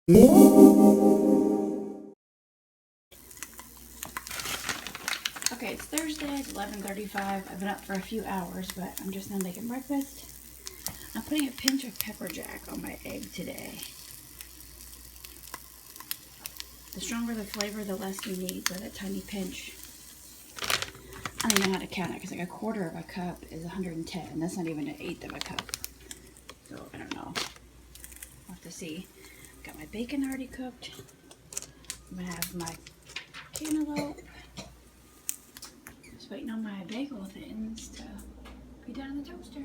Okay, it's Thursday, it's 11:35. I've been up for a few hours, but I'm just now making breakfast. I'm putting a pinch of pepper jack on my egg today. The stronger the flavor, the less you need for that tiny pinch. I don't know how to count it because like a quarter of a cup is 110. That's not even an eighth of a cup. So I don't know. We'll have to see. Got my bacon already cooked. I'm gonna have my cantaloupe. Just waiting on my bagel thins to be done in the toaster.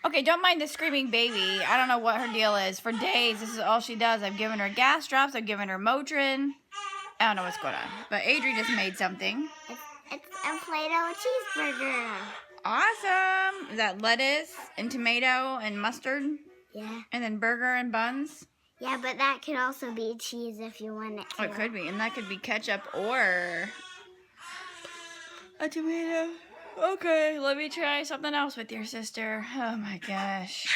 Okay, don't mind the screaming baby. I don't know what her deal is. For days, this is all she does. I've given her gas drops. I've given her Motrin. I don't know what's going on. But Adri just made something. It's a Play-Doh cheeseburger. Awesome. Is that lettuce and tomato and mustard? Yeah. And then burger and buns? Yeah, but that could also be cheese if you want it to. Oh, it could be. And that could be ketchup or a tomato. Okay, let me try something else with your sister. Oh my gosh.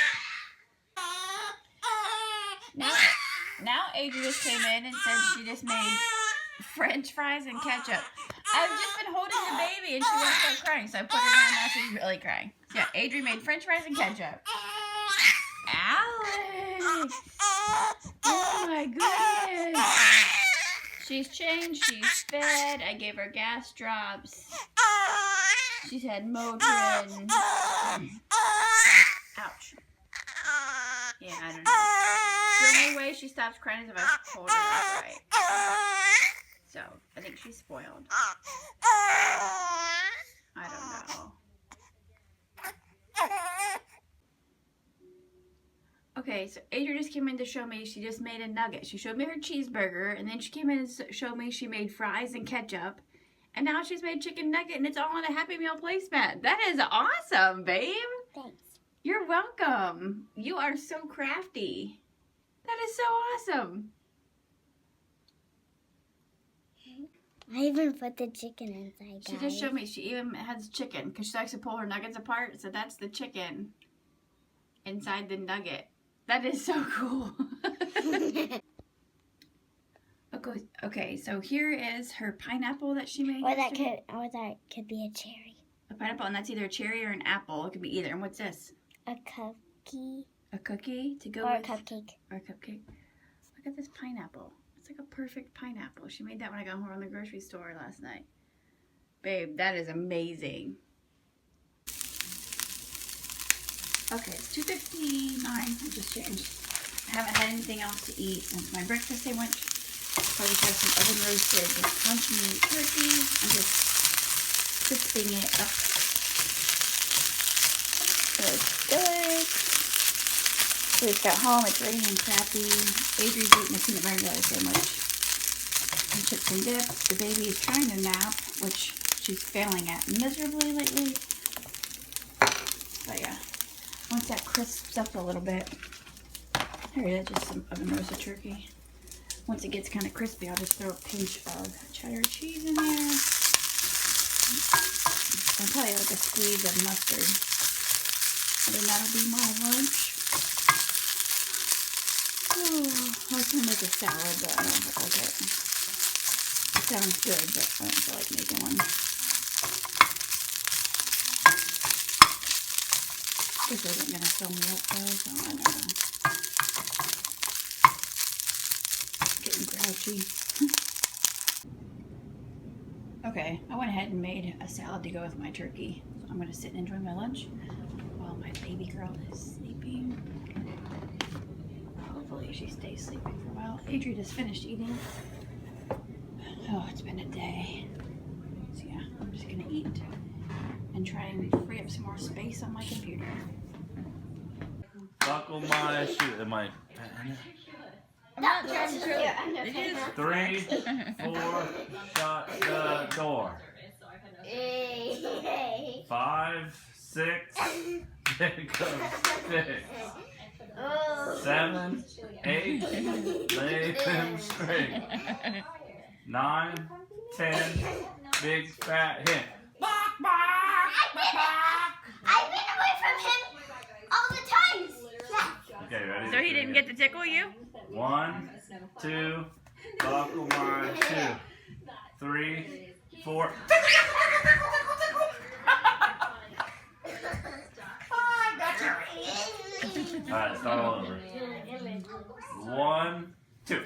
Now Adri just came in and said she just made French fries and ketchup. I've just been holding the baby and she won't start crying, so I put her down. Now she's really crying. So yeah, Adri made French fries and ketchup. Alex! Oh my goodness! She's changed, she's fed, I gave her gas drops. She's had Motrin. Ouch. Yeah, I don't know. The only way she stops crying is if I hold her upright. So, I think she's spoiled. I don't know. Okay, so Adri just came in to show me she just made a nugget. She showed me her cheeseburger, and then she came in and showed me she made fries and ketchup. And now she's made chicken nugget, and it's all on a Happy Meal placemat. That is awesome, babe. Thanks. You're welcome. You are so crafty. That is so awesome. I even put the chicken inside, guys. She just showed me she even has chicken because she likes to pull her nuggets apart. So that's the chicken inside the nugget. That is so cool. Okay, so here is her pineapple that she made. Or that could be a cherry. A pineapple, and that's either a cherry or an apple. It could be either. And what's this? A cookie. A cookie to go or with? Or a cupcake. Or a cupcake. Look at this pineapple. It's like a perfect pineapple. She made that when I got home from the grocery store last night. Babe, that is amazing. Okay, it's 2:59. I just changed. I haven't had anything else to eat since my breakfast sandwich. So I just have some oven roasted lunch meat turkey. I'm just crisping it up. So it's good. We just got home. It's raining and crappy. Adri's eating a peanut butter and jelly sandwich. And chips and dip. The baby is trying to nap, which she's failing at miserably lately. But yeah, once that crisps up a little bit, here it is, just some oven roasted turkey. Once it gets kind of crispy, I'll just throw a pinch of cheddar cheese in there. And probably like a squeeze of mustard. And then that'll be my lunch. Oh, I was going to make a salad, but I don't feel like it. It sounds good, but I don't feel like making one. This isn't gonna fill me up though, so I'm getting grouchy. Okay, I went ahead and made a salad to go with my turkey. So I'm gonna sit and enjoy my lunch while my baby girl is sleeping. Hopefully she stays sleeping for a while. Adri just finished eating. Oh, it's been a day. So yeah, I'm just gonna eat and try and free up some more space on my computer. Buckle my shoe. Am I? I'm not trying to. 3, 4, shut the door. 5, 6, there goes 6. 7, 8, lay them straight. 9, 10, big fat hit. I've been away from him all the times. Okay, ready? So he didn't get to tickle you? 1, 2, buckle my shoe. 3, 4. Alright, start all over. 1, 2.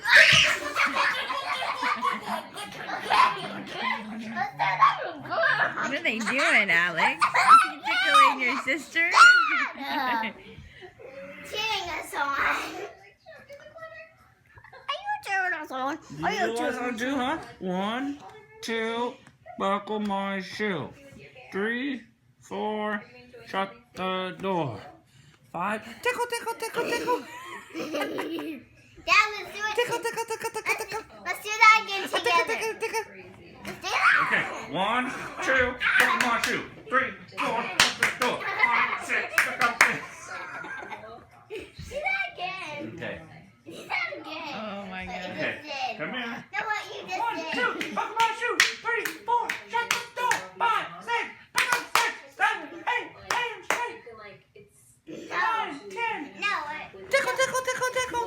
What are they doing, Alex? Is he tickling your sister? Cheering us on. Are you cheering us on? Are you cheering us on? Do, huh? 1, 2, buckle my shoe. 3, 4, shut the door. 5, tickle, tickle, tickle, tickle. Dad, let's do it. Tickle, tickle, tickle, tickle, tickle. Let's do that again Tickle, together. tickle, tickle. Let's do that. Okay, 1, 2, buckle my shoe. 3, 4, shut the door. 5, 6, tickle, tickle. Do that again. Okay. Do that again. Oh my What you god. Okay, just did. come here. No, what you just 1, did. 2, buckle my shoe. 3, 4, shut the door. 5, 6, pick up 6, 7, 8, lay them straight. 9, 10. No, what? Tickle, tickle, tickle, tickle.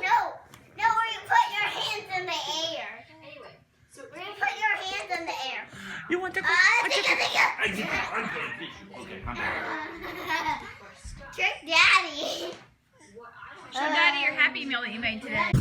No, where you put your hands in the air. Where you put your hands in the air. You want tickle? Tickle. Okay, come here. Trick Daddy. Show Daddy your Happy Meal that you made today.